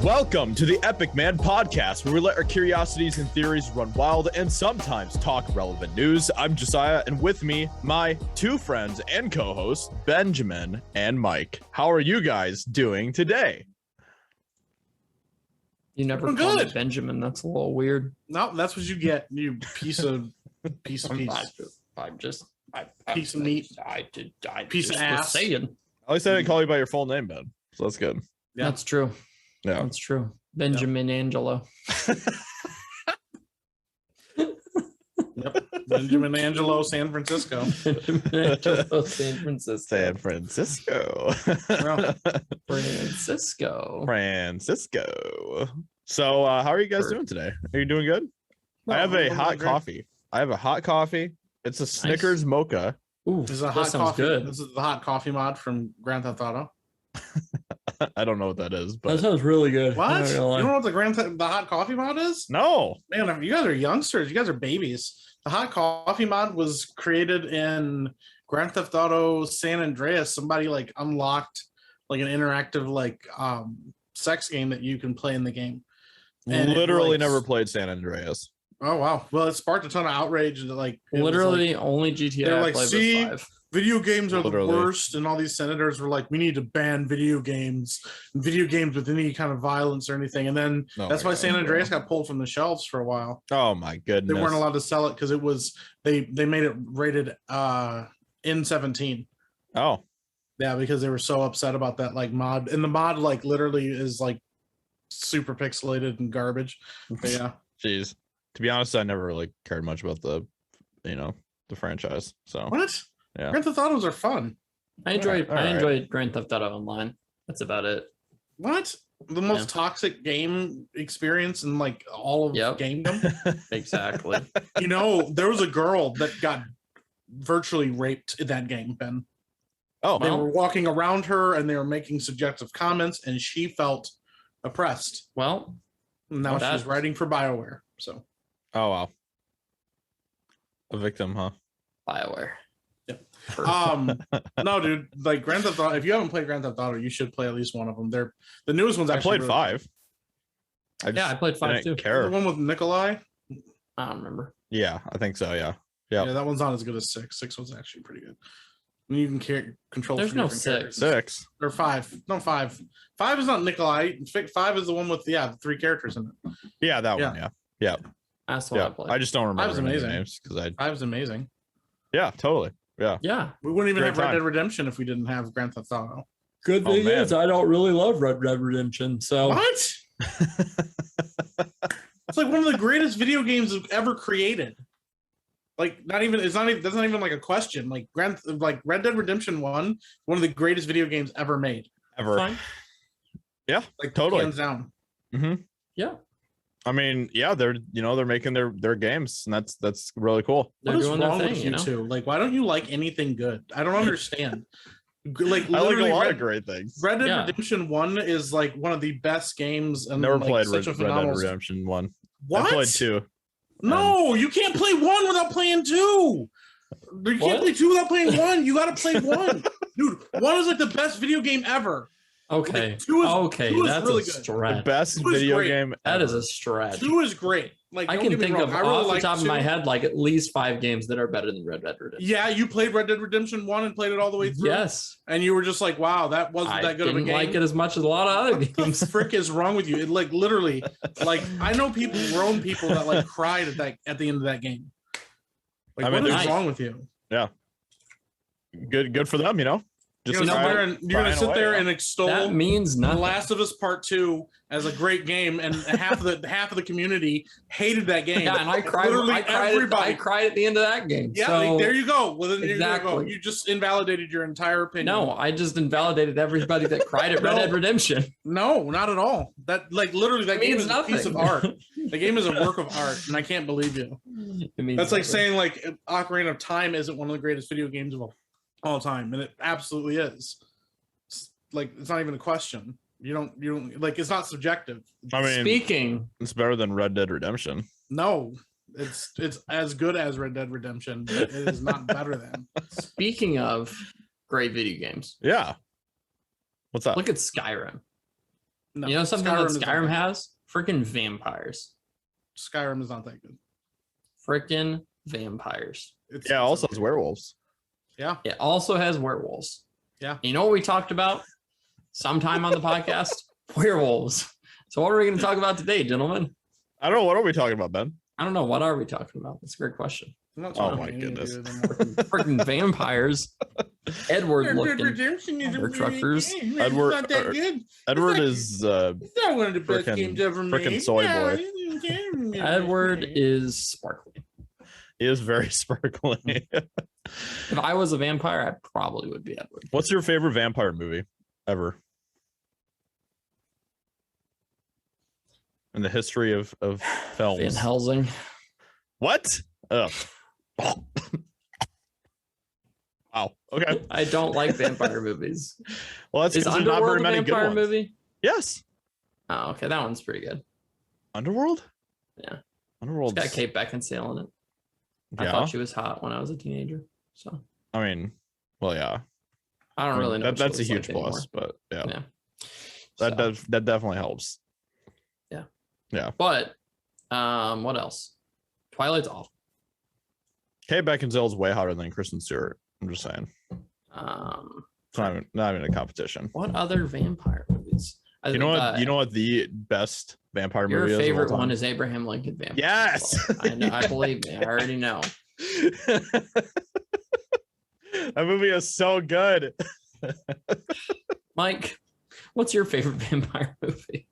Welcome to the EpicMan Podcast, where we let our curiosities and theories run wild and sometimes talk relevant news. I'm Josiah, and with me, my two friends and co-hosts, Benjamin and Mike. How are you guys doing today? You never call me Benjamin. That's a little weird. No, that's what you get. You piece of piece of meat. Piece of ass. Saying. At least I didn't call you by your full name, Ben. So that's good. Yeah. That's true. Yeah, that's true. Benjamin Angelo. Yep. Benjamin Angelo, San Francisco. San Francisco. San Francisco. Francisco. So, how are you guys doing today? Are you doing good? No, I have a hot coffee. It's a Snickers mocha. Ooh, this is a hot coffee. Good. This is the hot coffee mod from Grand Theft Auto. I don't know what that is, but that sounds really good. What? You don't know what the hot coffee mod is? No. Man, you guys are youngsters. You guys are babies. The hot coffee mod was created in Grand Theft Auto San Andreas. Somebody unlocked an interactive sex game that you can play in the game. And literally never played San Andreas. Oh wow! Well, it sparked a ton of outrage. Literally, only GTA I played was 5. Video games are the worst, and all these senators were like, we need to ban video games with any kind of violence or anything. And then that's why San Andreas got pulled from the shelves for a while. Oh my goodness. They weren't allowed to sell it because it was they made it rated N17. Oh. Yeah, because they were so upset about that mod. And the mod literally is super pixelated and garbage. But yeah. Jeez. To be honest, I never really cared much about the franchise. So what? Yeah. Grand Theft Autos are fun. I enjoyed Grand Theft Auto Online. That's about it. What? The most toxic game experience in all of gamedom? Exactly. There was a girl that got virtually raped in that game, Ben. Oh, they were walking around her and they were making suggestive comments, and she felt oppressed. Well, now she's writing for BioWare. So. Oh wow. A victim, huh? BioWare. Yep. No, dude. Grand Theft Auto. If you haven't played Grand Theft Auto, you should play at least one of them. They're the newest ones. I played 5. I played 5 too. Care. The one with Nikolai. I don't remember. Yeah, I think so. Yeah. Yeah, that one's not as good as 6. 6 was actually pretty good. I mean, you can control. There's no 6. 6 or 5. No, 5. 5 is not Nikolai. 5 is the one with the 3 characters in it. Yeah, that one. Yeah. That's what I played. I just don't remember 5 was amazing. Names because 5 is amazing. Yeah, totally. Yeah. We wouldn't even have Red Dead Redemption if we didn't have Grand Theft Auto. Good thing is I don't really love Red Dead Redemption. So what? It's one of the greatest video games ever created. That's not even a question. Red Dead Redemption 1, one of the greatest video games ever made. Ever. Fine. Yeah, totally. Hands down. Mm-hmm. Yeah. I mean, yeah, they're making their games, and that's really cool. They're doing wrong their with thing, you two? Why don't you like anything good? I don't understand. I like a lot of great things. Red Dead Redemption 1 is one of the best games. And never played such Red Dead Redemption 1. What? I played 2. No, you can't play 1 without playing 2. You can't play 2 without playing 1. You got to play 1, dude. 1 is the best video game ever. Okay. 2 is that's really a good. stretch. The best video game. That is a stretch. 2 is great. I can think of off the top of my head at least 5 games that are better than Red Dead Redemption. Yeah, you played Red Dead Redemption 1 and played it all the way through. Yes. And you were just wow, that wasn't that good of a game. I didn't like it as much as a lot of other games. What the frick is wrong with you? It literally, I know grown people that cried at the end of that game. What is wrong with you? Yeah. Good for them, Just you're gonna sit there and extol that means nothing. The Last of Us Part 2 as a great game, and half of the community hated that game. Yeah, and I cried. I cried at the end of that game. Yeah, so, there you go. Well, then exactly. There you go. You just invalidated your entire opinion. No, I just invalidated everybody that cried at Red Dead Redemption. No, not at all. That literally that game is nothing. A piece of art. The game is a work of art, and I can't believe you. That's like saying Ocarina of Time isn't one of the greatest video games of all time, and it absolutely is. It's not even a question. You don't it's not subjective. I mean, it's better than Red Dead Redemption. No, it's as good as Red Dead Redemption, but it is not better than. Speaking of great video games, yeah, what's up? Look at Skyrim. No, you know something that Skyrim has? Freaking vampires. Skyrim is not that good. Freaking vampires. It also has werewolves. Yeah. It also has werewolves. Yeah. You know what we talked about sometime on the podcast? Werewolves. So what are we going to talk about today, gentlemen? I don't know. What are we talking about, Ben? I don't know. What are we talking about? That's a great question. Oh my goodness. Freaking vampires. Edward looking truckers. Edward is not one of the best games ever made. Freaking soy boy. Edward is sparkly. He is very sparkly. If I was a vampire, I probably would be Edward. What's your favorite vampire movie ever? In the history of films. Van Helsing. What? Ugh. Wow. Okay. I don't like vampire movies. Well, that's because there's not very many good ones. Movie? Yes. Oh, okay. That one's pretty good. Underworld? Yeah. Underworld. It's got Kate Beckinsale in it. I thought she was hot when I was a teenager. So. I mean, well, yeah. I don't really know. That's a huge plus, but yeah. That definitely helps. Yeah. Yeah. But what else? Twilight's awful. Kate Beckinsale is way hotter than Kristen Stewart. I'm just saying. It's not even a competition. What other vampire movies? You know what the best vampire movie is? Your favorite one is Abraham Lincoln Vampire. Yes. I know. I believe me. I already know. That movie is so good. Mike, what's your favorite vampire movie?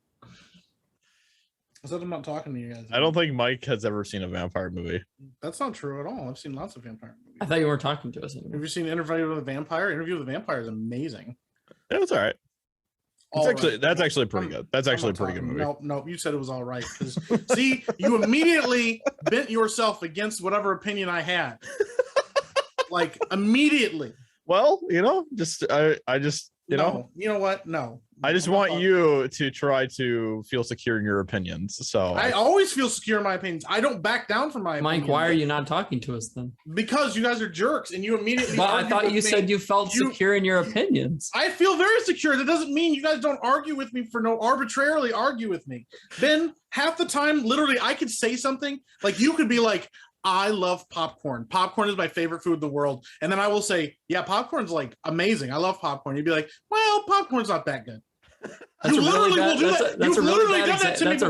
I said I'm not talking to you guys. I don't think Mike has ever seen a vampire movie. That's not true at all. I've seen lots of vampire movies. I thought you weren't talking to us anymore. Have you seen Interview with a Vampire? Interview with a Vampire is amazing. Yeah, it's all right. That's actually pretty good. That's actually a pretty good movie. No, you said it was all right. See, you immediately bent yourself against whatever opinion I had. Like immediately. Well, I just you know what? No. I just want you to try to feel secure in your opinions. So I always feel secure in my opinions. I don't back down from my opinions. Mike, why are you not talking to us then? Because you guys are jerks and you immediately. Well, I thought you said you felt secure in your opinions. I feel very secure. That doesn't mean you guys don't argue with me arbitrarily argue with me. Then half the time, literally, I could say something like you could be like, I love popcorn. Popcorn is my favorite food in the world. And then I will say, yeah, popcorn's like amazing. I love popcorn. You'd be like, well, popcorn's not that good. That's a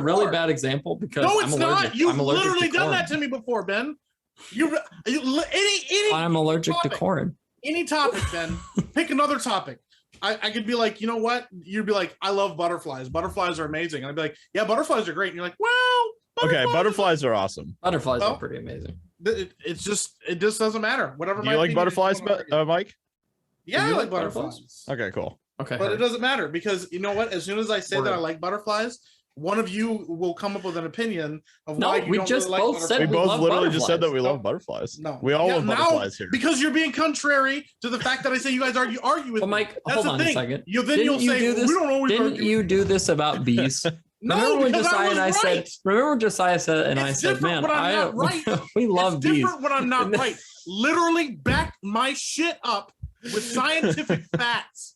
really bad example because no, it's not. You've literally done that to me before, Ben. I'm allergic to corn. Any topic, Ben. Pick another topic. I could be like, you know what? You'd be like, I love butterflies. Butterflies are amazing. And I'd be like, yeah, butterflies are great. And you're like, well, butterflies are awesome. Butterflies are pretty amazing. It just doesn't matter. Whatever. Do you like butterflies, Mike? Yeah, I like butterflies. Okay, cool. Okay, but it doesn't matter because you know what? As soon as I say that I like butterflies, one of you will come up with an opinion of why you don't really like butterflies. We both literally just said that we love butterflies. No, we all love butterflies here because you're being contrary to the fact that I say you guys argue with me. Mike, that's hold the on thing. A second. You'll say we don't always. Didn't you do this about bees? No, remember when Josiah said, and I said, man, we love bees. It's different when I'm not right. Literally back my shit up with scientific facts.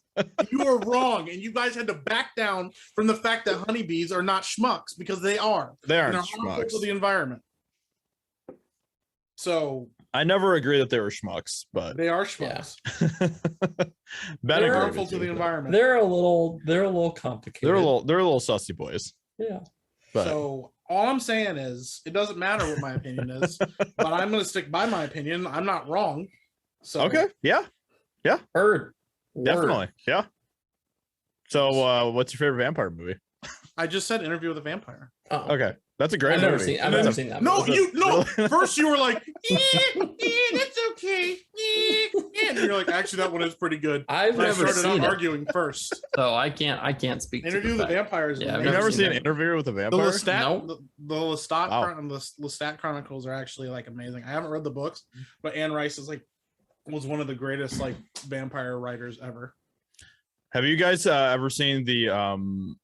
You are wrong, and you guys had to back down from the fact that honeybees are not schmucks because they are. They are harmful to the environment. So I never agree that they were schmucks, but they are schmucks. Yeah. They're harmful to the environment. They're a little complicated. They're a little sussy boys. Yeah. But. So all I'm saying is, it doesn't matter what my opinion is, but I'm going to stick by my opinion. I'm not wrong. So okay. Yeah. Heard. Definitely. Yeah. So what's your favorite vampire movie? I just said Interview with a Vampire. Oh. Okay. That's a great movie. I've never seen that movie. First you were like, that's okay. And you're like, actually that one is pretty good. I've never started arguing first. So I can't speak Interview with the Vampires. Yeah, I've never seen an Interview with a Vampire. The Lestat Chronicles are actually like amazing. I haven't read the books, but Anne Rice was one of the greatest like vampire writers ever. Have you guys ever seen the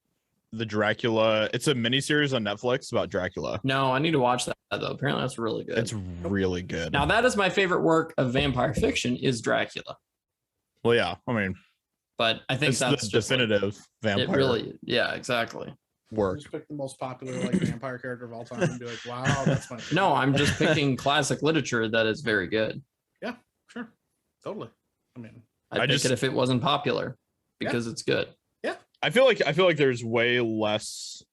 Dracula? It's a miniseries on Netflix about Dracula. No, I need to watch that though. Apparently that's really good. It's really good. Now that is my favorite work of vampire fiction is Dracula. Well, yeah. I mean, but I think It's that's the just definitive vampire. It really, yeah, exactly. Work. Just pick the most popular like vampire character of all time and be like, wow, that's my favorite. No, I'm just picking classic literature that is very good. Yeah, sure. Totally. I mean, I'd pick it if it wasn't popular because it's good. Yeah. I feel like there's way less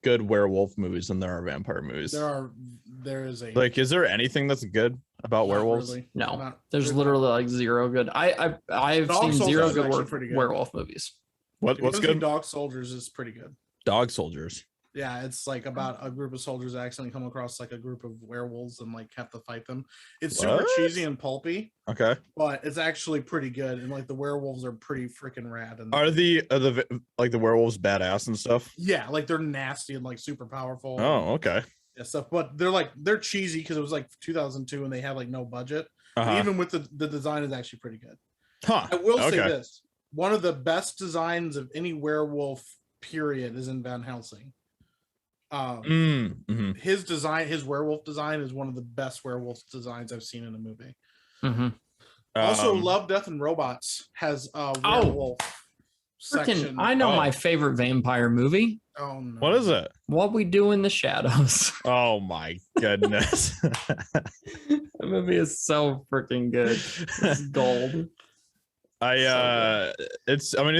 good werewolf movies than there are vampire movies. Is there anything that's good about werewolves? Really. No, there's literally like zero good. I've seen zero good werewolf movies. What's good? Dog Soldiers is pretty good. Dog Soldiers. Yeah, it's like about a group of soldiers accidentally come across like a group of werewolves and like have to fight them. It's super cheesy and pulpy. Okay, but it's actually pretty good, and like the werewolves are pretty freaking rad. And are the werewolves badass and stuff? Yeah, like they're nasty and like super powerful. Oh, okay. Yeah, stuff, but they're cheesy because it was like 2002 and they had like no budget. Even with the design is actually pretty good. I will say this: one of the best designs of any werewolf period is in Van Helsing. His design, his werewolf design, is one of the best werewolf designs I've seen in a movie. Also, Love, Death, and Robots has a werewolf section. I know my favorite vampire movie. Oh no! What is it? What We Do in the Shadows. Oh my goodness! That movie is so freaking good. It's gold. It's funny.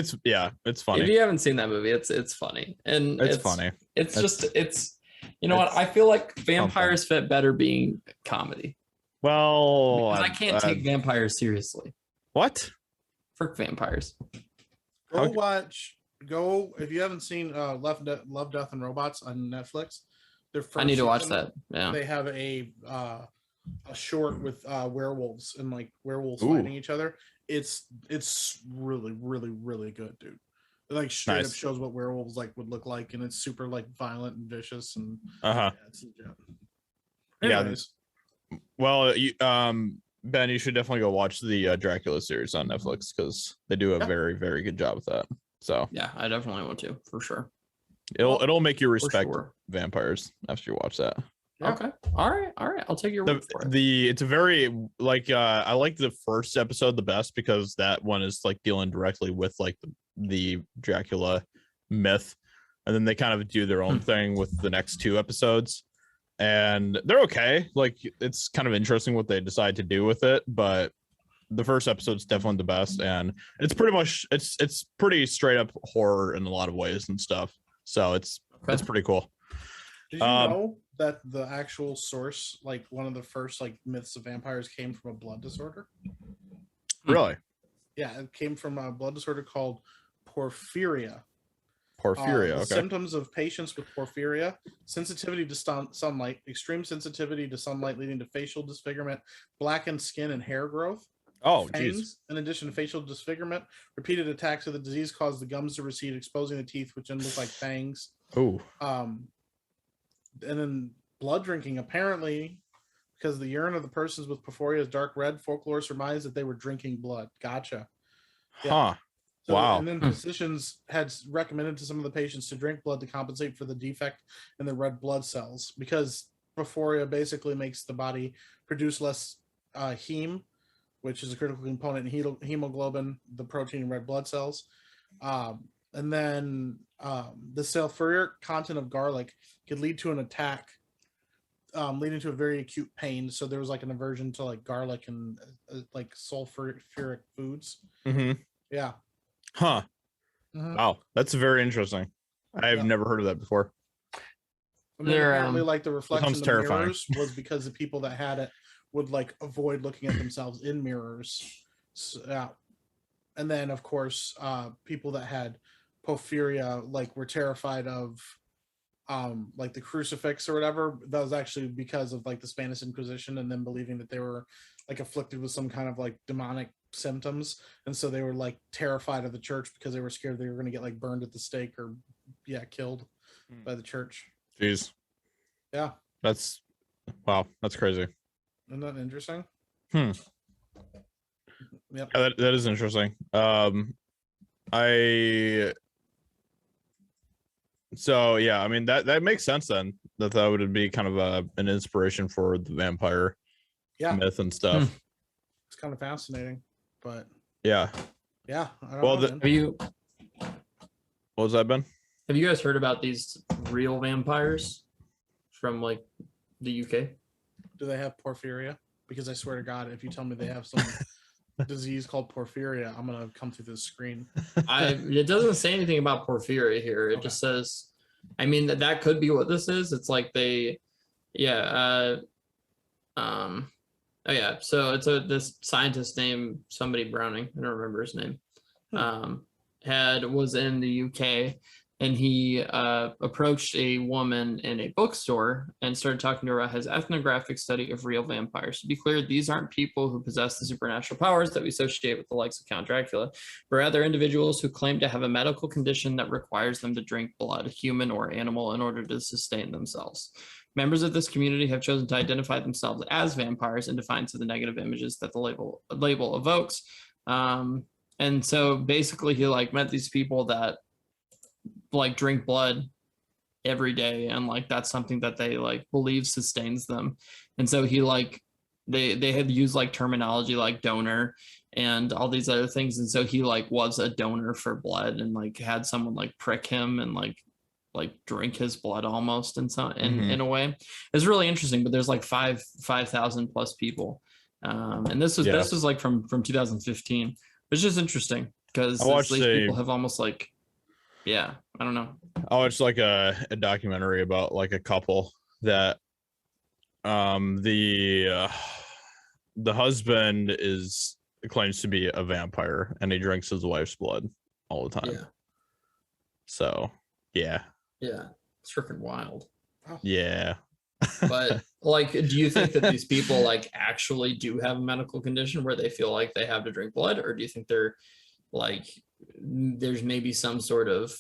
If you haven't seen that movie, it's funny, and it's funny. It's you know what, I feel like vampires fit better being comedy. Well, because I can't take vampires seriously. What? Frick vampires. Go if you haven't seen Love, Death, and Robots on Netflix. I need to watch that. Yeah, they have a short with werewolves and like werewolves fighting each other. It's really, really, really good, dude. It like straight up shows what werewolves like would look like, and it's super like violent and vicious and it's legit. Anyways. Well, Ben, you should definitely go watch the Dracula series on Netflix because they do a very, very good job with that. So yeah, I definitely want to, for sure. It'll make you respect vampires after you watch that. Okay. All right. I'll take your word for it. It's a very I like the first episode the best because that one is like dealing directly with like the Dracula myth, and then they kind of do their own thing with the next two episodes, and they're okay. Like it's kind of interesting what they decide to do with it, but the first episode's definitely the best, and it's pretty much it's pretty straight up horror in a lot of ways and stuff. So it's pretty cool. Did you know that the actual source, like one of the first like myths of vampires, came from a blood disorder? Really? Yeah, it came from a blood disorder called porphyria. Porphyria. Okay. Symptoms of patients with porphyria: sensitivity to sunlight, extreme sensitivity to sunlight leading to facial disfigurement, blackened skin and hair growth. Oh, fangs, in addition to facial disfigurement, repeated attacks of the disease cause the gums to recede, exposing the teeth, which then look like fangs. Oh. And then blood drinking, apparently, because the urine of the persons with porphyria is dark red, folklore surmised that they were drinking blood. Gotcha. Yeah. Huh. So, wow. And then physicians had recommended to some of the patients to drink blood to compensate for the defect in the red blood cells, because porphyria basically makes the body produce less heme, which is a critical component in hemoglobin, the protein in red blood cells. And then the sulfuric content of garlic could lead to an attack, leading to a very acute pain. So there was like an aversion to like garlic and like sulfuric foods. Yeah. Huh. Wow, that's very interesting. I've never heard of that before. And then apparently, like the reflection of mirrors was because the people that had it would like avoid looking at themselves in mirrors. So, yeah. And then of course, people that had porphyria like were terrified of like the crucifix or whatever. That was actually because of like the Spanish Inquisition, and then believing that they were like afflicted with some kind of like demonic symptoms, and so they were like terrified of the church because they were scared they were going to get like burned at the stake or killed by the church. Jeez. Yeah. That's crazy. Isn't that interesting? Yep. Yeah, that is interesting. So yeah, I mean that makes sense then, that would be kind of an inspiration for the vampire myth and stuff. It's kind of fascinating, but yeah. Yeah. I don't Well, know, man. what was that, Ben? Have you guys heard about these real vampires from like the UK? Do they have porphyria? Because I swear to God, if you tell me they have some disease called porphyria, I'm gonna come through the screen. It doesn't say anything about porphyria here. It just says, I mean, that could be what this is. It's like they, yeah, oh yeah. So it's this scientist named somebody Browning. I don't remember his name. Was in the UK, and he approached a woman in a bookstore and started talking to her about his ethnographic study of real vampires. To be clear, these aren't people who possess the supernatural powers that we associate with the likes of Count Dracula, but rather individuals who claim to have a medical condition that requires them to drink blood, human or animal, in order to sustain themselves. Members of this community have chosen to identify themselves as vampires in defiance of the negative images that the label evokes. And so basically he like met these people that like drink blood every day, and like that's something that they like believe sustains them. And so he like they had used like terminology like donor and all these other things, and so he like was a donor for blood and like had someone like prick him and like drink his blood almost, and so in a way it's really interesting. But there's like 5,000 plus people, and this was like from 2015. It's just interesting because these people have almost like, yeah, I don't know. I watched like a documentary about like a couple that the husband claims to be a vampire and he drinks his wife's blood all the time. Yeah. So yeah, it's freaking wild. Yeah. But like, do you think that these people like actually do have a medical condition where they feel like they have to drink blood, or do you think they're like there's maybe some sort of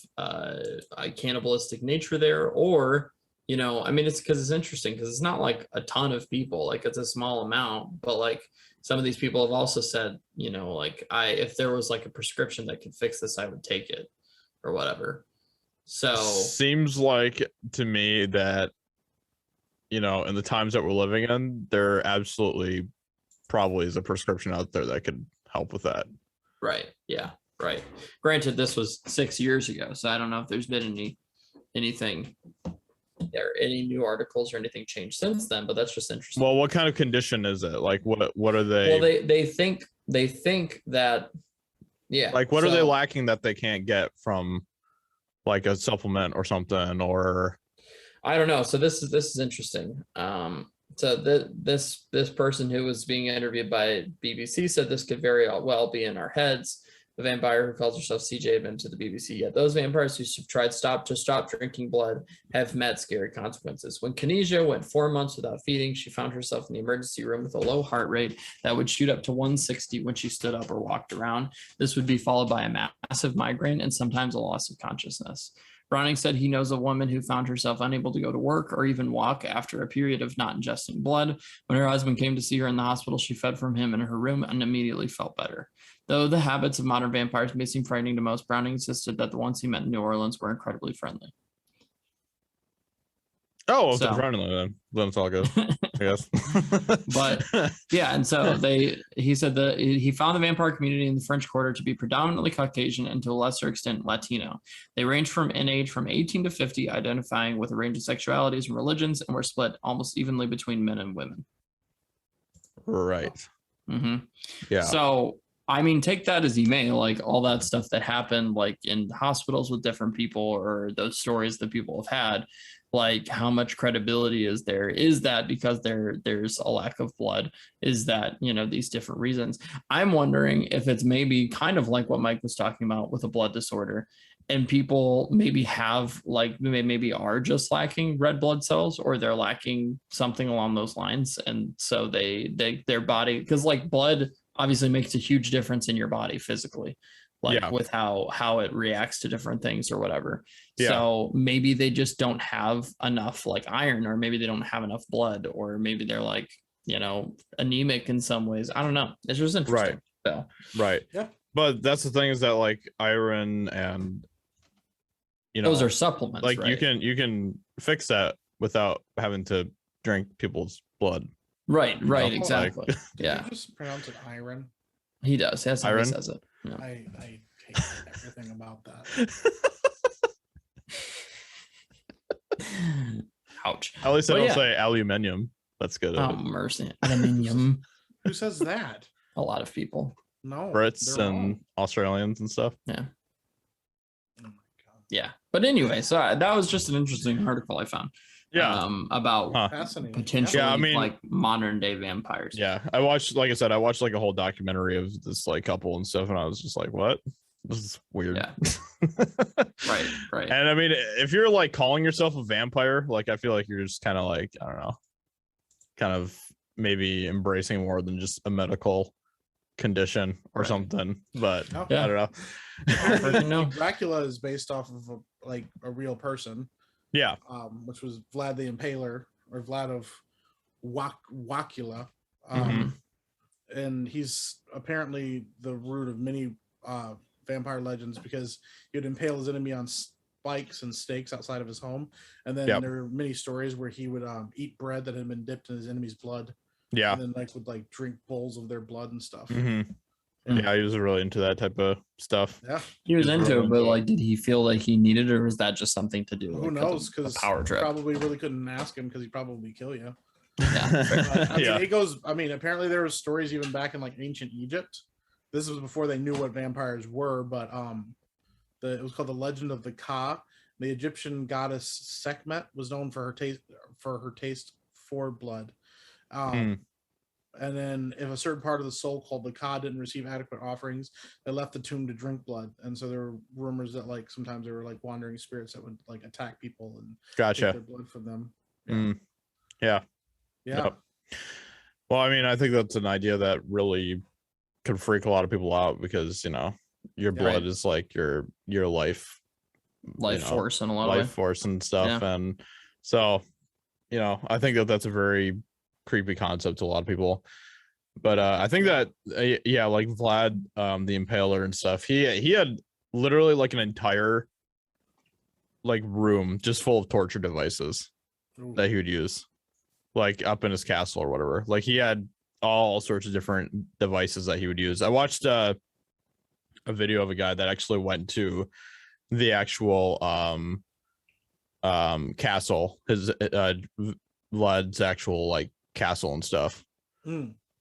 cannibalistic nature there? Or, you know, I mean, it's because it's interesting because it's not like a ton of people, like it's a small amount, but like some of these people have also said, you know, like if there was like a prescription that could fix this, I would take it or whatever. So seems like to me that, you know, in the times that we're living in, there absolutely probably is a prescription out there that could help with that. Right. Yeah. Right. Granted, this was 6 years ago, so I don't know if there's been anything there, any new articles or anything changed since then, but that's just interesting. Well, what kind of condition is it? Like, what are they? Well, they think that, yeah. Like, what are they lacking that they can't get from like a supplement or something, or I don't know. So this is interesting. So this person who was being interviewed by BBC said this could very well be in our heads. The vampire who calls herself CJ had been to the BBC. Yet those vampires who tried to stop drinking blood have met scary consequences. When Kinesia went 4 months without feeding, she found herself in the emergency room with a low heart rate that would shoot up to 160 when she stood up or walked around. This would be followed by a massive migraine and sometimes a loss of consciousness. Browning said he knows a woman who found herself unable to go to work or even walk after a period of not ingesting blood. When her husband came to see her in the hospital, she fed from him in her room and immediately felt better. Though the habits of modern vampires may seem frightening to most, Browning insisted that the ones he met in New Orleans were incredibly friendly. Oh, so friendly then it's all good, I guess. But yeah, and so he said that he found the vampire community in the French Quarter to be predominantly Caucasian and to a lesser extent Latino. They ranged in age from 18 to 50, identifying with a range of sexualities and religions, and were split almost evenly between men and women. Right. Mm-hmm. Yeah. So I mean, take that as you may, like all that stuff that happened like in hospitals with different people, or those stories that people have had, like how much credibility is there? Is that because there's a lack of blood? Is that, you know, these different reasons? I'm wondering if it's maybe kind of like what Mike was talking about with a blood disorder, and people maybe have like maybe are just lacking red blood cells, or they're lacking something along those lines. And so their body, because like blood obviously makes a huge difference in your body physically, like with how it reacts to different things or whatever. Yeah. So maybe they just don't have enough like iron, or maybe they don't have enough blood, or maybe they're like, you know, anemic in some ways. I don't know. It's just interesting. Right. So. Right. Yeah. But that's the thing, is that like iron and, you know, those are supplements. Like, right? you can fix that without having to drink people's blood. Right. Exactly. Like, yeah. Did you just pronounce it iron? He does. That's how he says it. Yeah. I hate everything about that. Ouch. At least I But don't yeah. say aluminium. That's good. Oh, mercy. Aluminium. Who says that? A lot of people. No, Brits they're and wrong. Australians and stuff. Yeah. Oh my god. Yeah. But anyway, so that was just an interesting article I found. Yeah. About Fascinating. potentially Yeah, I mean- like modern day vampires. Yeah. I watched like a whole documentary of this like couple and stuff, and I was just like, what? This is weird. Yeah. Right. And I mean, if you're like calling yourself a vampire, like I feel like you're just kind of like, I don't know, kind of maybe embracing more than just a medical condition or Right. something. But No. I don't know. Freaking know. Dracula is based off of a real person, Yeah. which was Vlad the Impaler, or Vlad of Wakula. Mhm. And he's apparently the root of many vampire legends, because he would impale his enemy on spikes and stakes outside of his home. And then there were many stories where he would eat bread that had been dipped in his enemy's blood. Yeah. And then would drink bowls of their blood and stuff. Mhm. Yeah, he was really into that type of stuff. Yeah. He was He's into really it, but into it. like, did he feel like he needed it, or was that just something to do? Who like, knows? of Because a power trip. probably really couldn't ask him, because he'd probably kill you. Yeah. I mean, Yeah. it goes. I mean, apparently there was stories even back in like ancient Egypt. This was before they knew what vampires were, but it was called the Legend of the Ka. The Egyptian goddess Sekhmet was known for her taste for blood. And then if a certain part of the soul called the Ka didn't receive adequate offerings, they left the tomb to drink blood. And so there were rumors that like sometimes there were like wandering spirits that would like attack people and take Gotcha. their blood from them. Yeah. Yeah. Yep. Well, I mean, I think that's an idea that really could freak a lot of people out, because, you know, your blood is like your life Force in a lot of life ways. force and stuff. And so, you know, I think that's a very creepy concept to a lot of people. But I think that like Vlad the Impaler and stuff, he had literally like an entire like room just full of torture devices that he would use, like up in his castle or whatever. Like he had all sorts of different devices that he would use. I watched a video of a guy that actually went to the actual castle, his Vlad's actual like castle and stuff.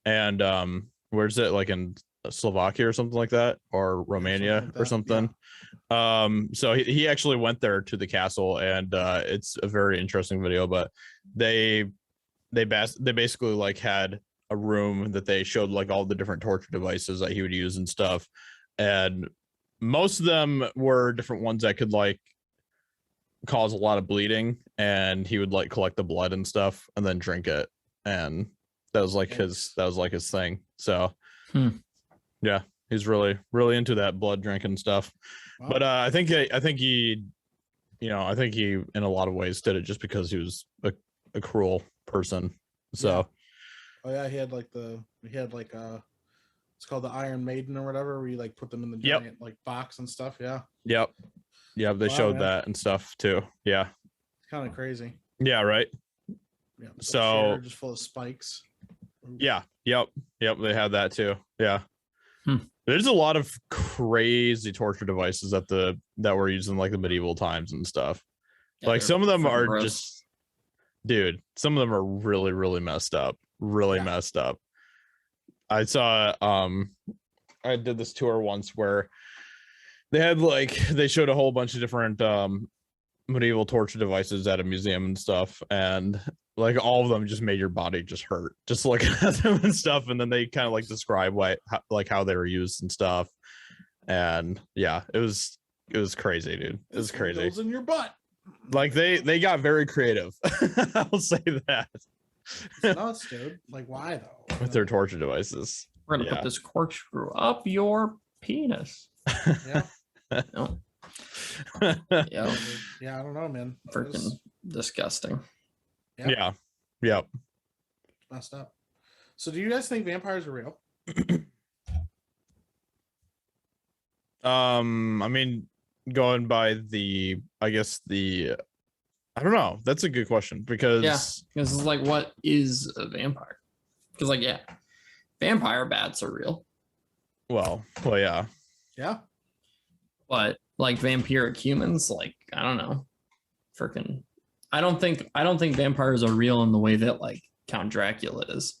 And where's it, like in Slovakia or something like that, or Romania or something. So he actually went there to the castle, and it's a very interesting video. But they basically like had a room that they showed like all the different torture devices that he would use and stuff, and most of them were different ones that could like cause a lot of bleeding, and he would like collect the blood and stuff and then drink it, and that was like his thing. So yeah, he's really into that blood drinking stuff. Wow. But I think he in a lot of ways did it just because he was a cruel person. So he had it's called the Iron Maiden or whatever, where you like put them in the giant like box and stuff. Yep, they showed that and stuff too. Yeah, it's kind of crazy. Yeah, right. Yeah, so just full of spikes. Yeah, yep, they had that too. Yeah. There's a lot of crazy torture devices that were used in like the medieval times and stuff. Like some of them are gross. Just, dude, some of them are really, really messed up. Messed up. I saw I did this tour once where they showed a whole bunch of different medieval torture devices at a museum and stuff, and like all of them just made your body just hurt just looking at them and stuff. And then they kind of like describe how they were used and stuff. And yeah, it was crazy, dude. It was crazy. Goes in your butt. Like they got very creative. I'll say that. It's nuts, dude. Like, why though? With their torture devices. We're gonna put this corkscrew up your penis. Yeah. No. Yeah, I don't know, man. Freaking disgusting. Yeah. Yep. Messed up. So do you guys think vampires are real? I mean, going by I don't know. That's a good question, because this is like, what is a vampire? Because like, vampire bats are real. Well, yeah. Yeah. But like vampiric humans, like I don't know, freaking. I don't think vampires are real in the way that like Count Dracula is,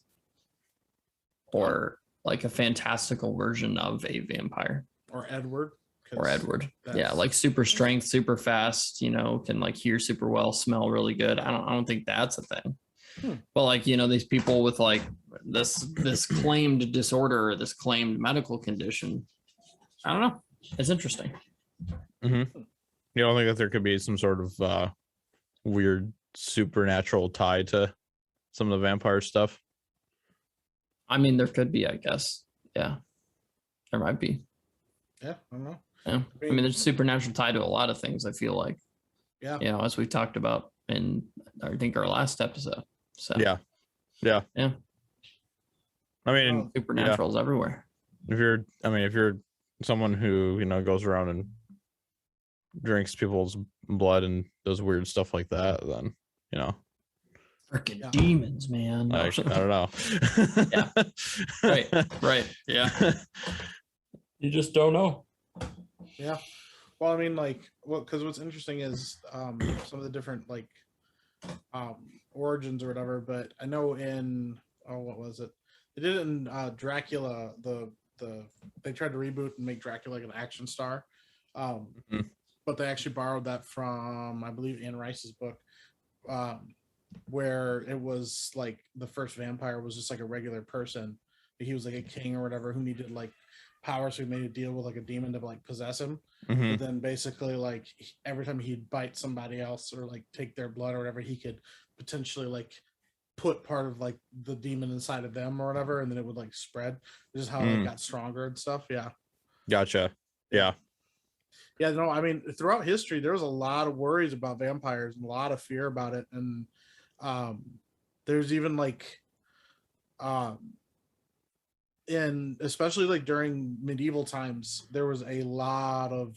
or like a fantastical version of a vampire. Or Edward. Or Edward. Yeah, like super strength, super fast, can like hear super well, smell really good. I don't think that's a thing. But like, these people with like this claimed disorder or this claimed medical condition. I don't know. It's interesting. Mm-hmm. You don't think that there could be some sort of weird supernatural tie to some of the vampire stuff? I mean, there could be, I guess. Yeah. There might be. Yeah, I don't know. Yeah. I mean, there's supernatural tie to a lot of things, I feel like. Yeah. As we talked about in, I think, our last episode. So Yeah. I mean, supernatural's everywhere. If you're someone who, goes around and drinks people's blood and does weird stuff like that, then, Freaking demons, man. I don't know. Yeah. Right. Yeah. You just don't know. Yeah. Well, I mean, because what's interesting is some of the different origins or whatever. But I know in what was it? They did it in Dracula. They tried to reboot and make Dracula like an action star, but they actually borrowed that from, I believe, Anne Rice's book, where it was like the first vampire was just like a regular person. He was like a king or whatever who needed like power, so he made a deal with like a demon to like possess him. But then basically like every time he'd bite somebody else or like take their blood or whatever, he could potentially like put part of like the demon inside of them or whatever, and then it would like spread. This is how it got stronger and stuff. Yeah. Gotcha. Yeah. Yeah, no, I mean, throughout history there was a lot of worries about vampires and a lot of fear about it, and there's even like and especially like during medieval times, there was a lot of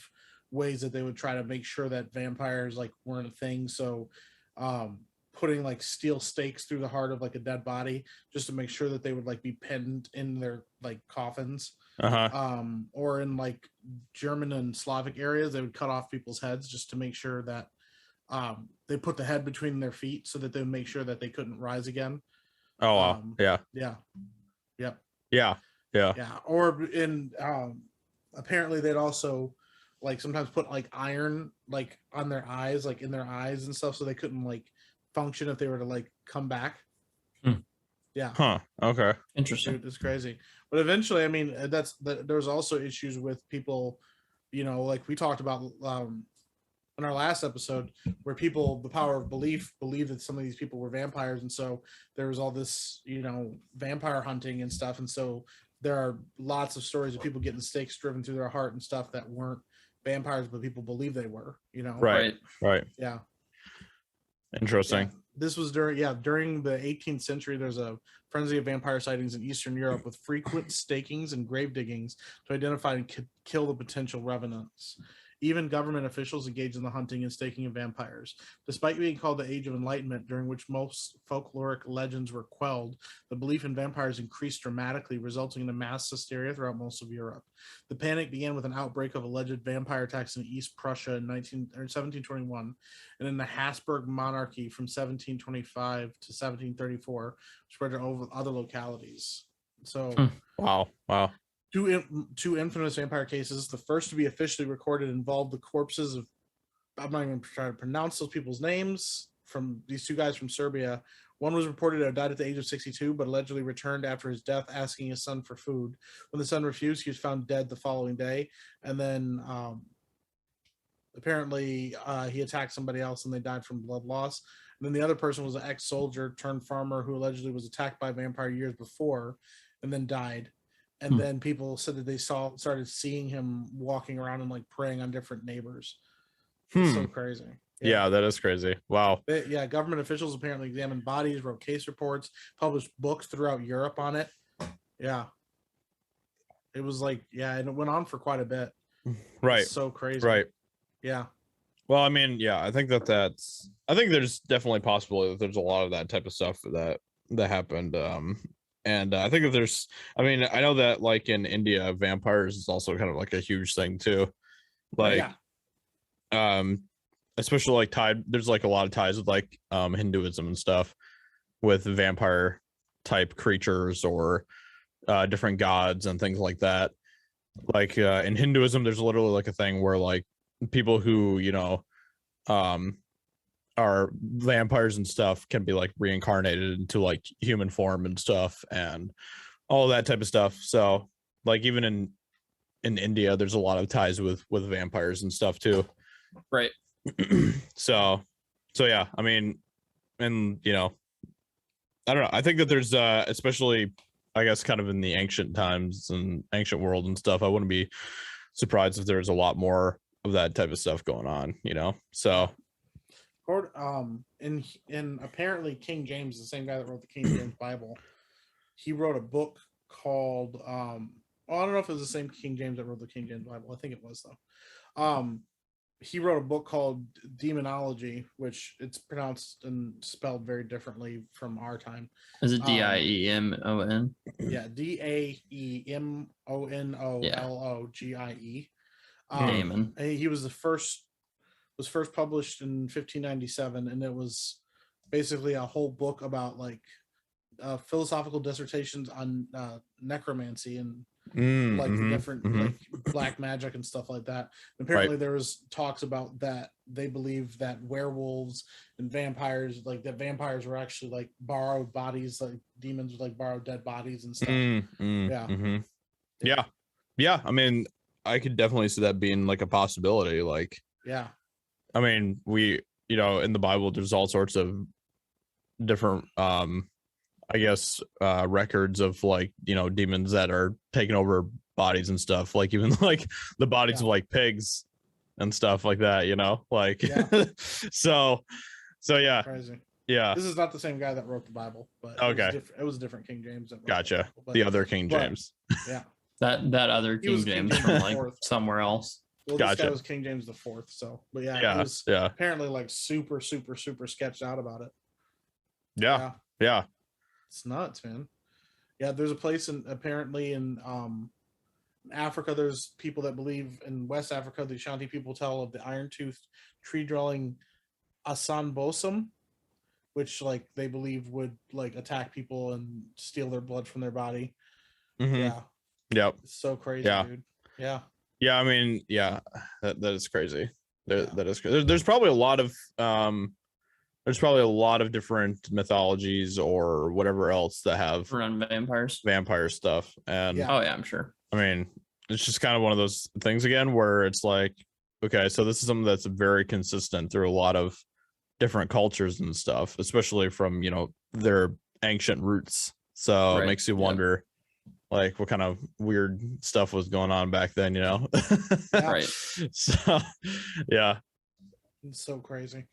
ways that they would try to make sure that vampires like weren't a thing. So putting like steel stakes through the heart of like a dead body just to make sure that they would like be pinned in their like coffins. Or in like German and Slavic areas, they would cut off people's heads just to make sure that they put the head between their feet so that they would make sure that they couldn't rise again. Oh wow. Yeah. Or in apparently they'd also like sometimes put like iron like on their eyes, like in their eyes and stuff, so they couldn't like function if they were to like come back. Yeah. Huh. Okay. Interesting. Dude, it's crazy. But eventually, I mean, there's also issues with people, like we talked about in our last episode, where people, the power of belief, believe that some of these people were vampires, and so there was all this, vampire hunting and stuff, and so there are lots of stories of people getting stakes driven through their heart and stuff that weren't vampires, but people believe they were. Right. Yeah. Interesting. Yeah. This was during the 18th century. There's a frenzy of vampire sightings in Eastern Europe with frequent stakings and grave diggings to identify and kill the potential revenants. Even government officials engaged in the hunting and staking of vampires. Despite being called the Age of Enlightenment, during which most folkloric legends were quelled, the belief in vampires increased dramatically, resulting in a mass hysteria throughout most of Europe. The panic began with an outbreak of alleged vampire attacks in East Prussia in 1721, and in the Habsburg monarchy from 1725 to 1734, spread to over other localities. So, Wow. Two infamous vampire cases. The first to be officially recorded involved the corpses of, I'm not even trying to pronounce those people's names, from these two guys from Serbia. One was reported to have died at the age of 62, but allegedly returned after his death, asking his son for food. When the son refused, he was found dead the following day. And then apparently he attacked somebody else and they died from blood loss. And then the other person was an ex-soldier turned farmer who allegedly was attacked by a vampire years before and then died. And then people said that they started seeing him walking around and like preying on different neighbors. It's so crazy. Yeah, that is crazy. Wow. Government officials apparently examined bodies, wrote case reports, published books throughout Europe on it. Yeah. It was like, and it went on for quite a bit. Right. It's so crazy. Right. Yeah. Well, I mean, I think I think there's definitely possibility that there's a lot of that type of stuff that happened And I think that there's, I mean, I know that like in India, vampires is also kind of like a huge thing too. Like, especially like tied, there's like a lot of ties with like Hinduism and stuff with vampire type creatures or different gods and things like that. Like in Hinduism, there's literally like a thing where like people who, you know, are vampires and stuff can be like reincarnated into like human form and stuff and all that type of stuff. So like even in India, there's a lot of ties with vampires and stuff too. Right. So yeah, I mean, and you know, I don't know. I think that there's especially I guess kind of in the ancient times and ancient world and stuff, I wouldn't be surprised if there's a lot more of that type of stuff going on, you know. So in apparently King James, the same guy that wrote the King James Bible, he wrote a book called I don't know if it was the same King James that wrote the King James Bible. I think it was though. He wrote a book called Demonology, which it's pronounced and spelled very differently from our time. Is it Diemon? Yeah, Daemonologie. Damon. He was first published in 1597, and it was basically a whole book about like philosophical dissertations on necromancy and like the different like black magic and stuff like that. And apparently there was talks about that they believe that werewolves and vampires, like that vampires were actually like borrowed bodies, like demons would like borrow dead bodies and stuff. Yeah, I mean, I could definitely see that being like a possibility. Like, yeah, I mean, we, you know, in the Bible there's all sorts of different I guess records of like, you know, demons that are taking over bodies and stuff, like even like the bodies of like pigs and stuff like that, you know, like so yeah. Crazy. Yeah, this is not the same guy that wrote the Bible, but okay, it was a different King James that wrote gotcha. The other King James. Yeah. that other King James from like somewhere else. Well, gotcha. This guy was King James the Fourth, so but it was apparently like super sketched out about it. Yeah. It's nuts, man. Yeah, there's a place apparently in Africa. There's people that believe in West Africa. The Ashanti people tell of the iron-toothed tree-dwelling Asanbosom, which like they believe would like attack people and steal their blood from their body. Yeah. Yep. It's so crazy, dude. Yeah. Yeah, I mean, yeah, that is crazy. That is crazy. There's probably a lot of different mythologies or whatever else that have around vampire stuff. And oh yeah, I'm sure. I mean, it's just kind of one of those things again where it's like, okay, so this is something that's very consistent through a lot of different cultures and stuff, especially from, you know, their ancient roots. So it makes you wonder like what kind of weird stuff was going on back then, you know. Right. So yeah, it's so crazy.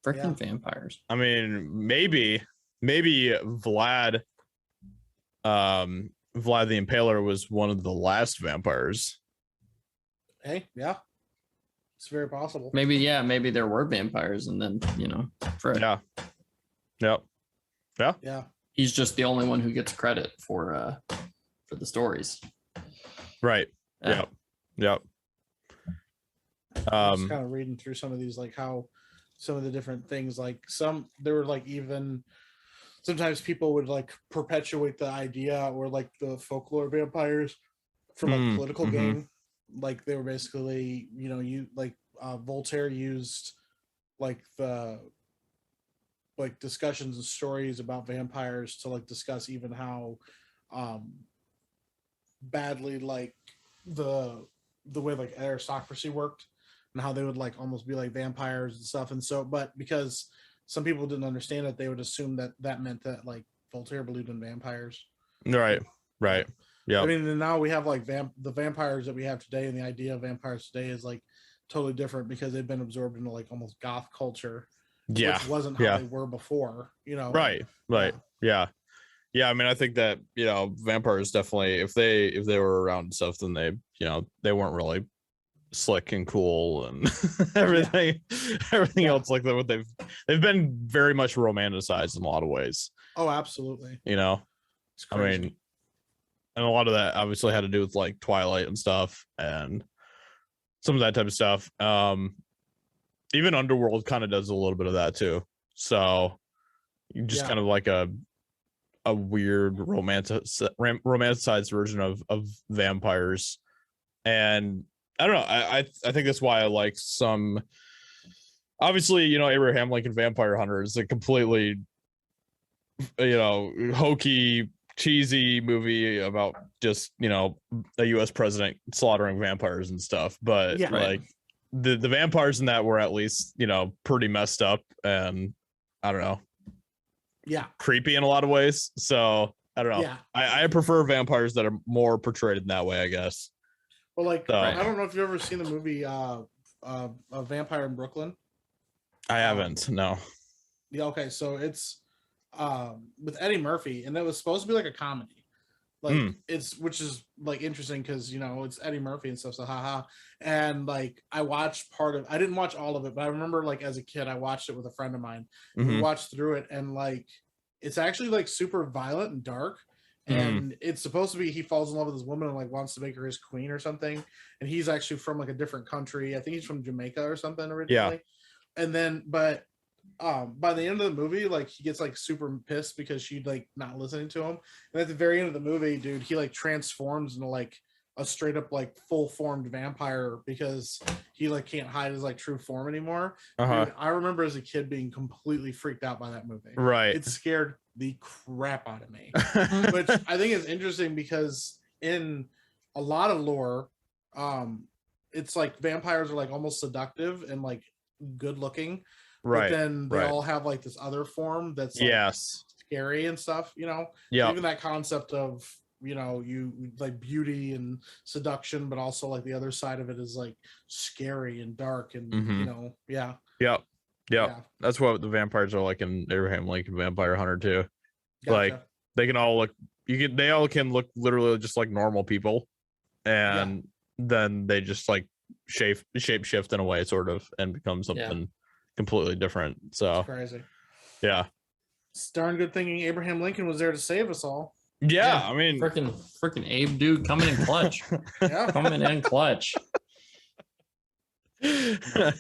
Freaking vampires. I mean, maybe Vlad the Impaler was one of the last vampires. Hey, yeah, it's very possible. Maybe there were vampires, and then, you know, yeah, he's just the only one who gets credit for the stories. Right. Yep. I was kind of reading through some of these, like how some of the different things, like there were like even sometimes people would like perpetuate the idea or like the folklore vampires from a political gain. Like they were basically, you know, Voltaire used like the like discussions and stories about vampires to like discuss even how badly like the way like aristocracy worked and how they would like almost be like vampires and stuff. And so, but because some people didn't understand it, they would assume that meant that like Voltaire believed in vampires. Right. Yeah. I mean, and now we have like the vampires that we have today, and the idea of vampires today is like totally different because they've been absorbed into like almost goth culture. Yeah. Which wasn't how they were before, you know. Right. Yeah. I mean, I think that, you know, vampires definitely, if they were around and stuff, then they, you know, they weren't really slick and cool and everything else like that. What they've been very much romanticized in a lot of ways. Oh, absolutely. You know, It's I crazy. mean, and a lot of that obviously had to do with like Twilight and stuff and some of that type of stuff. Even Underworld kind of does a little bit of that too. So you just kind of like a weird romanticized version of vampires. And I don't know. I think that's why I like some. Obviously, Abraham Lincoln Vampire Hunter is a completely, hokey, cheesy movie about just, a U.S. president slaughtering vampires and stuff. But like the vampires in that were at least, pretty messed up and I don't know. Yeah. Creepy in a lot of ways. So I don't know. Yeah. I prefer vampires that are more portrayed in that way, I guess. Well, like, I don't know if you've ever seen the movie A Vampire in Brooklyn. I haven't, no. Yeah, okay. So it's with Eddie Murphy, and it was supposed to be like a comedy. Like which is like interesting because it's Eddie Murphy and stuff, so haha. And like I watched I didn't watch all of it, but I remember like as a kid I watched it with a friend of mine. We watched through it, and like it's actually like super violent and dark. And it's supposed to be he falls in love with this woman and like wants to make her his queen or something. And he's actually from like a different country. I think he's from Jamaica or something originally. Yeah. And then by the end of the movie, like he gets like super pissed because she'd like not listening to him. And at the very end of the movie, dude, he like transforms into like a straight up like full formed vampire because he like can't hide his like true form anymore. Dude, I remember as a kid being completely freaked out by that movie. Right. It scared the crap out of me. Which I think is interesting because in a lot of lore, it's like vampires are like almost seductive and like good looking. Right. But then they all have like this other form that's like scary and stuff, Yeah. So even that concept of, you like beauty and seduction, but also like the other side of it is like scary and dark and, Yeah. That's what the vampires are like in Abraham Lincoln Vampire Hunter too. Gotcha. Like they can all look, they all can look literally just like normal people. And then they just like shape shift in a way sort of and become something completely different. So that's crazy. Yeah. It's darn good thing Abraham Lincoln was there to save us all. Yeah, I mean freaking Abe dude coming in clutch. Coming in clutch. I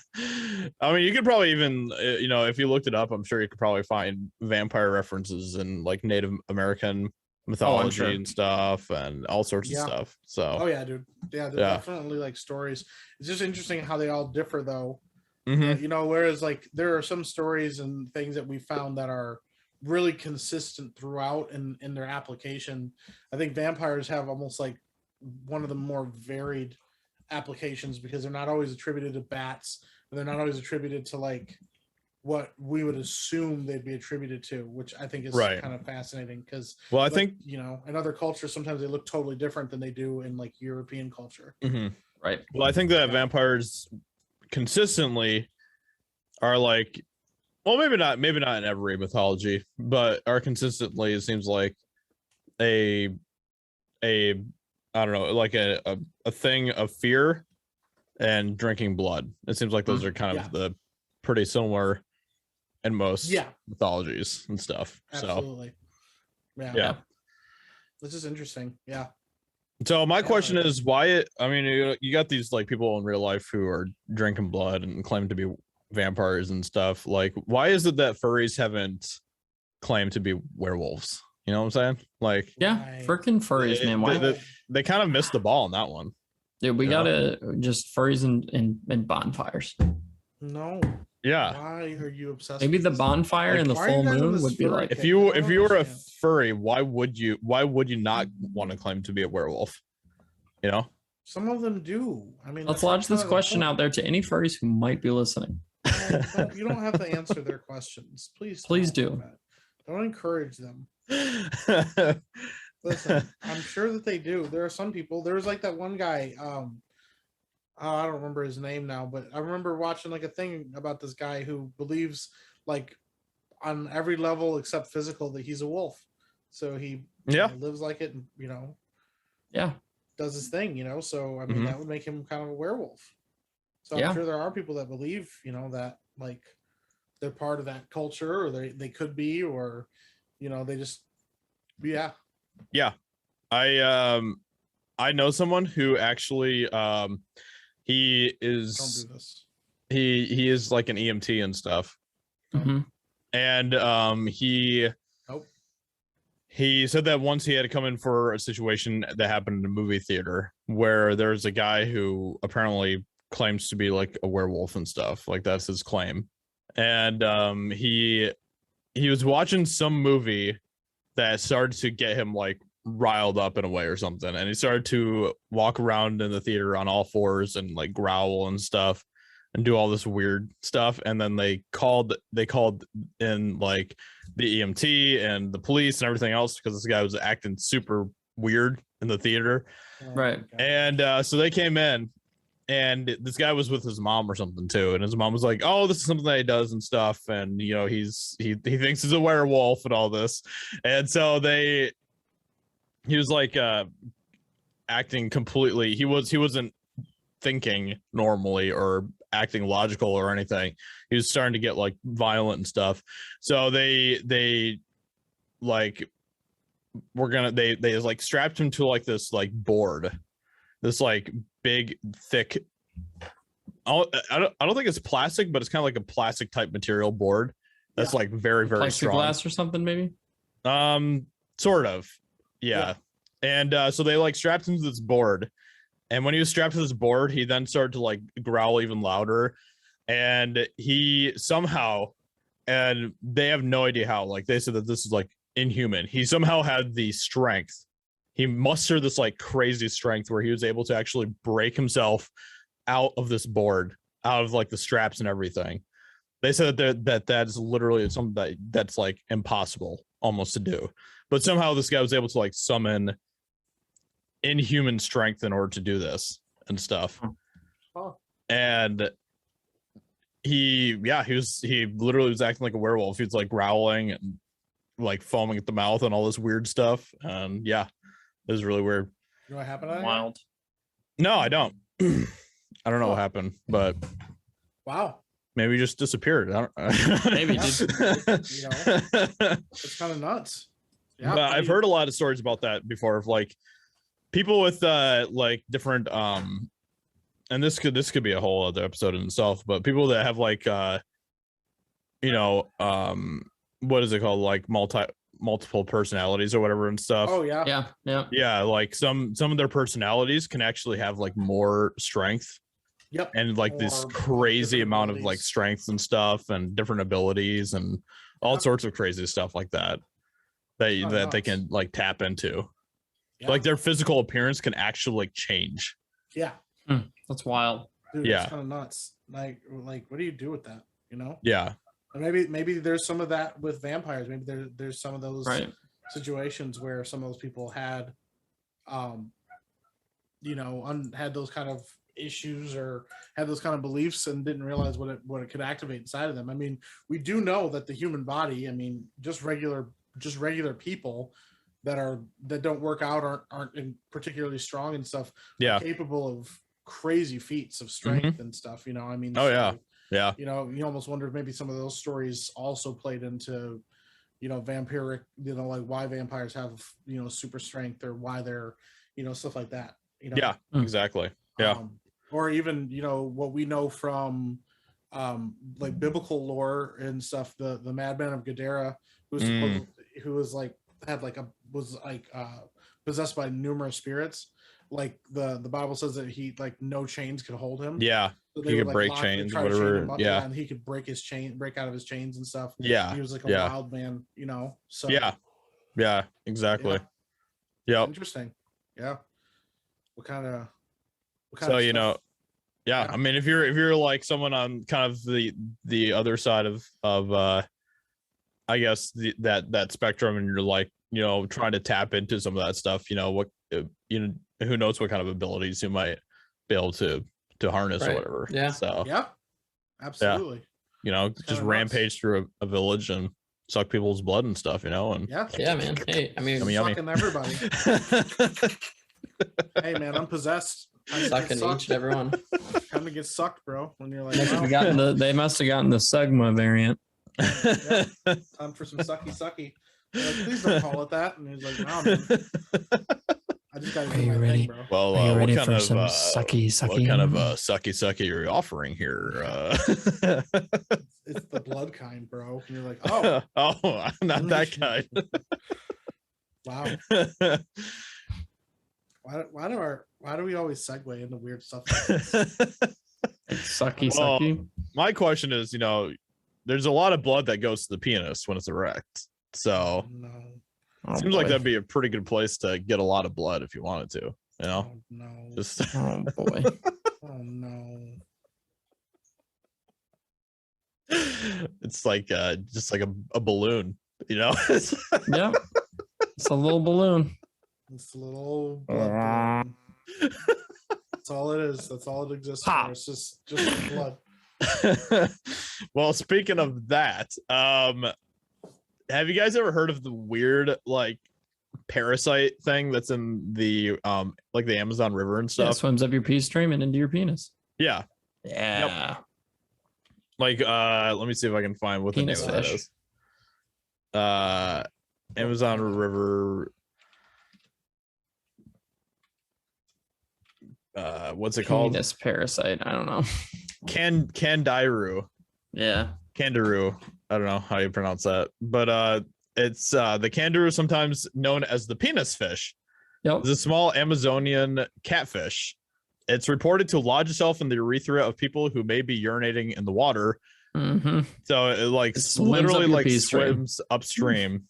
mean, you could probably even, if you looked it up, I'm sure you could probably find vampire references in like Native American mythology and stuff and all sorts of stuff. So dude. Yeah, there's definitely like stories. It's just interesting how they all differ though. Whereas like there are some stories and things that we found that are really consistent throughout in their application. I think vampires have almost like one of the more varied applications because they're not always attributed to bats and they're not always attributed to like what we would assume they'd be attributed to, which I think is kind of fascinating because I think in other cultures sometimes they look totally different than they do in like European culture. Right. Well, I think that vampires consistently are like, well, maybe not in every mythology, but are consistently, it seems like a I don't know, like a thing of fear and drinking blood. It seems like those are kind of the pretty similar in most mythologies and stuff. Absolutely. So yeah. This is interesting. Yeah. So my question is why, I mean, you got these like people in real life who are drinking blood and claim to be vampires and stuff. Like, why is it that furries haven't claimed to be werewolves? You know what I'm saying? Like, freaking furries, man. Why they kind of missed the ball on that one. Dude, we gotta just furries and bonfires. No. Yeah. Why are you obsessed? Maybe the bonfire and the full moon would be like. If you were a furry, why would you not want to claim to be a werewolf? Some of them do. I mean, let's launch this question out there to any furries who might be listening. You don't have to answer their questions. Please do. Don't encourage them. Listen, I'm sure that they do. There are some people. There was like that one guy. I don't remember his name now, but I remember watching like a thing about this guy who believes like on every level except physical that he's a wolf. So he lives like it, and does his thing. So I mean that would make him kind of a werewolf. So I'm sure there are people that believe that like they're part of that culture, or they could be, or they just Yeah. I know someone who actually he is Don't do this. he is like an EMT and stuff. Mm-hmm. And he said that once he had to come in for a situation that happened in a movie theater where there's a guy who apparently claims to be like a werewolf and stuff. Like that's his claim. And he was watching some movie that started to get him like riled up in a way or something, and he started to walk around in the theater on all fours and like growl and stuff and do all this weird stuff. And then they called in like the EMT and the police and everything else because this guy was acting super weird in the theater. Right. And so they came in, and this guy was with his mom or something too, and his mom was like, oh, this is something that he does and stuff, and you know, he thinks he's a werewolf and all this. And so he was like acting completely, he wasn't thinking normally or acting logical or anything. He was starting to get like violent and stuff. So they like they like strapped him to like this like board, this like big thick, I don't think it's plastic, but it's kind of like a plastic type material board that's like very plastic strong. Glass or something maybe. Sort of, yeah. And so they like strapped him to this board, and when he was strapped to this board, he then started to like growl even louder, and he somehow, and they have no idea how, like they said that this is like inhuman, he somehow had the strength, he mustered this like crazy strength where he was able to actually break himself out of this board, out of like the straps and everything. They said that's literally something that's like impossible almost to do, but somehow this guy was able to like summon inhuman strength in order to do this and stuff. And he literally was acting like a werewolf. He was like growling and like foaming at the mouth and all this weird stuff. And yeah, it was really weird. You know what happened? Wild. No, I don't. I don't know what happened, but wow, maybe he just disappeared. Maybe dude. You know, it's kind of nuts. Yeah, but I've heard a lot of stories about that before, of like people with like different and this could be a whole other episode in itself, but people that have like you know, what is it called, like multiple personalities or whatever and stuff. Oh yeah. Yeah, like some of their personalities can actually have like more strength. Yep. And like this crazy amount of like strength and stuff and different abilities and all sorts of crazy stuff like that that they can like tap into. Yeah. Like their physical appearance can actually like change. Yeah. That's wild. Dude, it's kind of nuts. Like what do you do with that? You know? Yeah. And maybe there's some of that with vampires. Maybe there's some of those situations where some of those people had you know, had those kind of issues or had those kind of beliefs and didn't realize what it could activate inside of them. I mean, we do know that the human body, I mean, just regular people that don't work out, aren't particularly strong and stuff, are capable of crazy feats of strength and stuff, you know. I mean, yeah, you know, you almost wonder if maybe some of those stories also played into, you know, vampiric, you know, like why vampires have, you know, super strength or why they're, you know, stuff like that, you know. Yeah, exactly. Yeah. Or even, you know, what we know from like biblical lore and stuff, the madman of Gadara, who was like possessed by numerous spirits. Like the Bible says that he, like, no chains could hold him. Yeah. So he could break chains, whatever. And he could break out of his chains and stuff. Yeah. He was like a wild man, you know. So yeah, exactly. Yeah. Interesting. Yeah. What kind of so, you know, I mean, if you're like someone on kind of the other side of I guess that spectrum, and you're like, you know, trying to tap into some of that stuff, you know, what, you know, who knows what kind of abilities you might be able to harness or whatever. Yeah. So absolutely. You know, just rampage through a village and suck people's blood and stuff, you know. And yeah, man. Hey, I mean, sucking everybody. Hey, man, I'm possessed. Sucking each and everyone. Time to get sucked, bro. When you're like, they must have gotten the Sigma variant. Time for some sucky. Like, please don't call it that. And he's like, no, man. I just gotta Are do you my ready? thing, bro. Well, Are you ready what kind for of some sucky? what kind of sucky are you offering here? It's the blood kind, bro. And you're like, oh, oh, not that kind. wow. Why do we always segue into weird stuff? Sucky. My question is, there's a lot of blood that goes to the penis when it's erect. So No. seems like that'd be a pretty good place to get a lot of blood if you wanted to, Oh, no. Just Oh boy. Oh no. it's like just like a balloon, Yeah. It's a little balloon. It's a little blood balloon. That's all it is. That's all it exists for. It's just blood. Well, speaking of that, have you guys ever heard of the weird like parasite thing that's in the like the Amazon River and stuff? Yeah, swims up your pee stream and into your penis. Yeah. Yeah. Like let me see if I can find what Penis the name fish. of that is. Amazon River. What's it called? Penis parasite. I don't know. Candiru. Yeah. Candiru. I don't know how you pronounce that, but it's the candiru, sometimes known as the penis fish. Yep. It's a small Amazonian catfish. It's reported to lodge itself in the urethra of people who may be urinating in the water. Mm-hmm. So it like literally like swims upstream,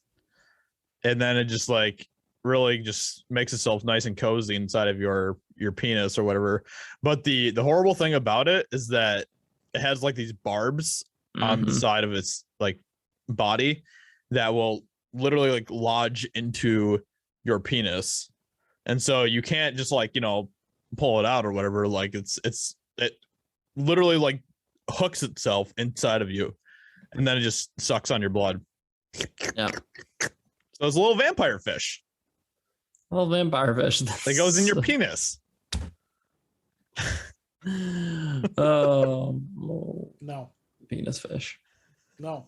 and then it just like really just makes itself nice and cozy inside of your penis or whatever. But the horrible thing about it is that it has like these barbs on the side of its like body that will literally like lodge into your penis, and so you can't just like pull it out or whatever. Like it literally like hooks itself inside of you, and then it just sucks on your blood. Yeah. So it's a little vampire fish. A little vampire fish that goes in your penis. Oh No. Penis fish. No.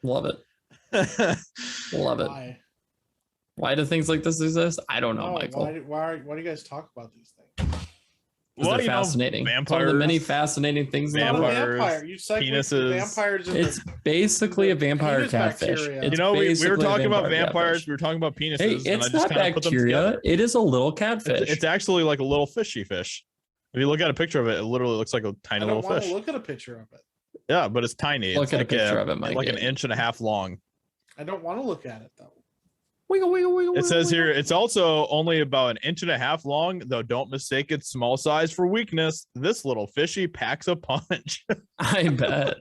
Love it. Love it. Why do things like this exist? I don't know, Michael. Why do you guys talk about these things? Well, they're fascinating. Vampires, it's one of the many fascinating things. Vampires, you said penises. Vampires. It's basically a vampire catfish. We were talking about vampires. Catfish. We were talking about penises. Hey, and it's I just not bacteria. It is a little catfish. It's actually like a little fishy fish. If you look at a picture of it, it literally looks like a tiny little fish. Look at a picture of it. Yeah, but it's tiny. Look it's at like a picture of it, Mike. Like an inch and a half long. I don't want to look at it though. Wiggle, wiggle, wiggle. It says here it's also only about an inch and a half long, though don't mistake its small size for weakness. This little fishy packs a punch. I bet.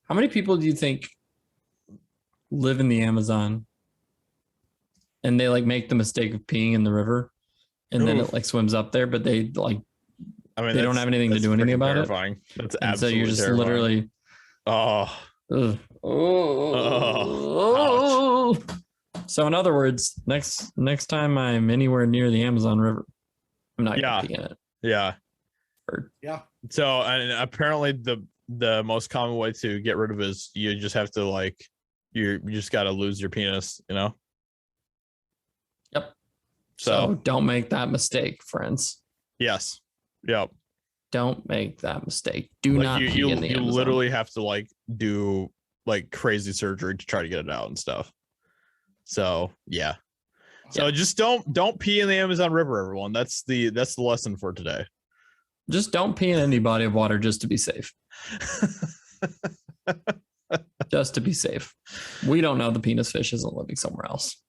How many people do you think live in the Amazon and they like make the mistake of peeing in the river and then it like swims up there, but they like they don't have anything to do anything about it? That's and so you're just terrifying. literally oh. So in other words, next time I'm anywhere near the Amazon River, I'm not gonna pee in it. Yeah. Yeah. So and apparently the most common way to get rid of it is you just have to like you just got to lose your penis, Yep. So don't make that mistake, friends. Yes. Yep. Don't make that mistake. Do not pee in the Amazon. Literally have to like do like crazy surgery to try to get it out and stuff. So yeah. So just don't pee in the Amazon River, everyone. That's the lesson for today. Just don't pee in any body of water just to be safe. Just to be safe. We don't know the penis fish isn't living somewhere else.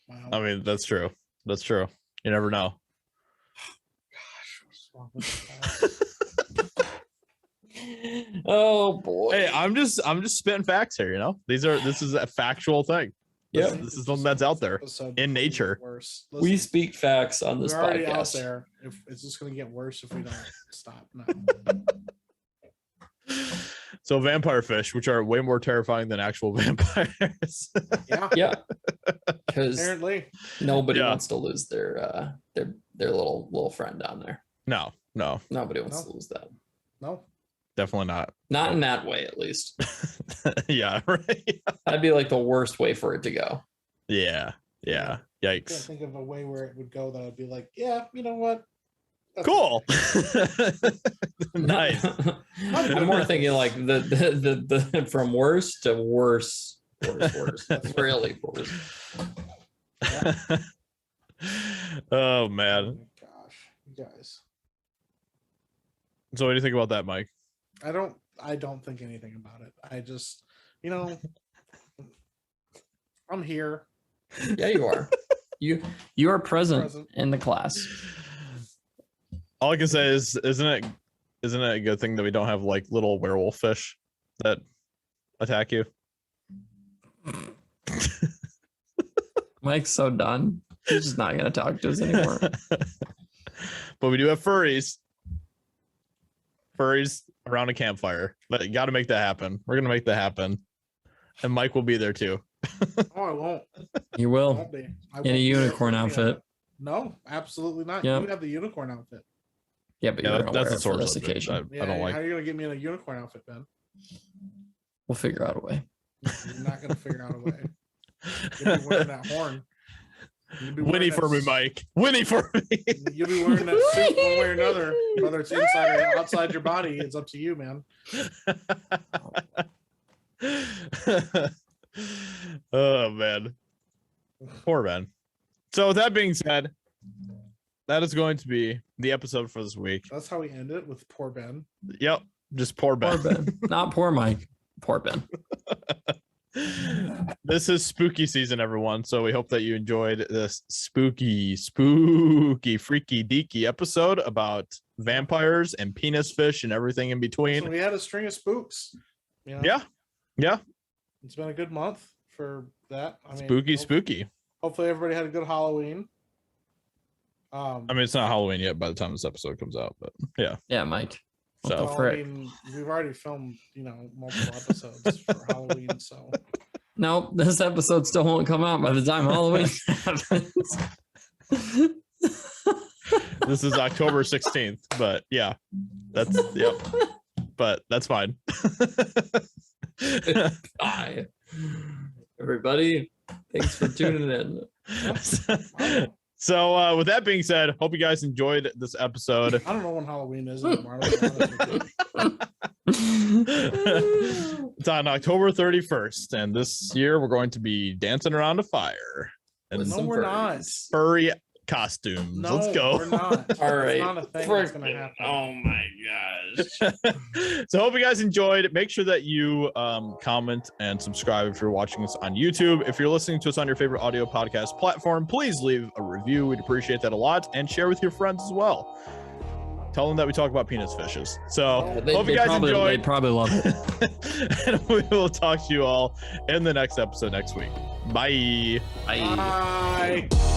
Wow. I mean, that's true. That's true. You never know. Gosh, what's wrong with Oh boy. Hey, I'm just spitting facts here, this is a factual thing. Yeah. This is something that's out there in nature. Worse. We speak facts on this we're already out podcast. there. If it's just going to get worse if we don't stop now. So vampire fish, which are way more terrifying than actual vampires. Yeah. Because Apparently. nobody wants to lose their little friend down there. No. Nobody wants to lose that. No. definitely not. Not in that way, at least. Yeah, right. That'd be like the worst way for it to go. Yeah. I can't Yikes. think of a way where it would go that I'd be like, yeah, you know what? That's Cool. okay. Nice. I'm more thinking like the from worse to worse. That's really worse. Yeah. Oh Oh man. my gosh, you guys. So what do you think about that, Mike? I don't think anything about it. I just, I'm here. Yeah, you are. You are present in the class. All I can say is, isn't it a good thing that we don't have like little werewolf fish that attack you? Mike's so done. He's just not gonna talk to us anymore. But we do have furries. Furries around a campfire. But you got to make that happen. We're gonna make that happen, and Mike will be there too. Oh, I won't. You I will won't be. I in a won't be unicorn there. outfit. No, absolutely not. Yep. You have the unicorn outfit. Yeah, but Yeah, you're that's a for sore this subject. occasion. I don't How like. are you gonna get me in a unicorn outfit, Ben? We'll figure out a way. You're not gonna figure out a way. You'll be wearing that horn. You'll be wearing Winnie that for me, s- Mike. Winnie for me. You'll be wearing that suit one way or another. Whether it's inside or outside your body, it's up to you, man. Oh man, poor Ben. So with that being said, that is going to be the episode for this week. That's how we end it, with poor Ben. Yep, just poor Ben. Poor Ben. Not poor Mike. Poor Ben. This is spooky season, everyone. So we hope that you enjoyed this spooky, freaky deaky episode about vampires and penis fish and everything in between. So we had a string of spooks. Yeah. It's been a good month for that. I mean, Spooky. Hopefully everybody had a good Halloween. I mean, it's not Halloween yet by the time this episode comes out, but yeah. Yeah, Mike. So Go well, for I it. mean, we've already filmed, multiple episodes for Halloween, so Nope, this episode still won't come out by the time Halloween happens. this is October 16th, but yeah, but that's fine. Bye. Everybody, thanks for tuning in. So with that being said, hope you guys enjoyed this episode. I don't know when Halloween is anymore. I'll be honest with you. It's on October 31st, and this year we're going to be dancing around a fire and No, we're not. furry costumes. No, Let's go. We're not. All right. It's not a thing that's gonna happen. Oh my gosh. So hope you guys enjoyed. Make sure that you comment and subscribe if you're watching this on YouTube. If you're listening to us on your favorite audio podcast platform, please leave a review. We'd appreciate that a lot, and share with your friends as well. Tell them that we talk about penis fishes. So hope you guys enjoyed. They probably love it. And we will talk to you all in the next episode next week. Bye. Bye. Bye.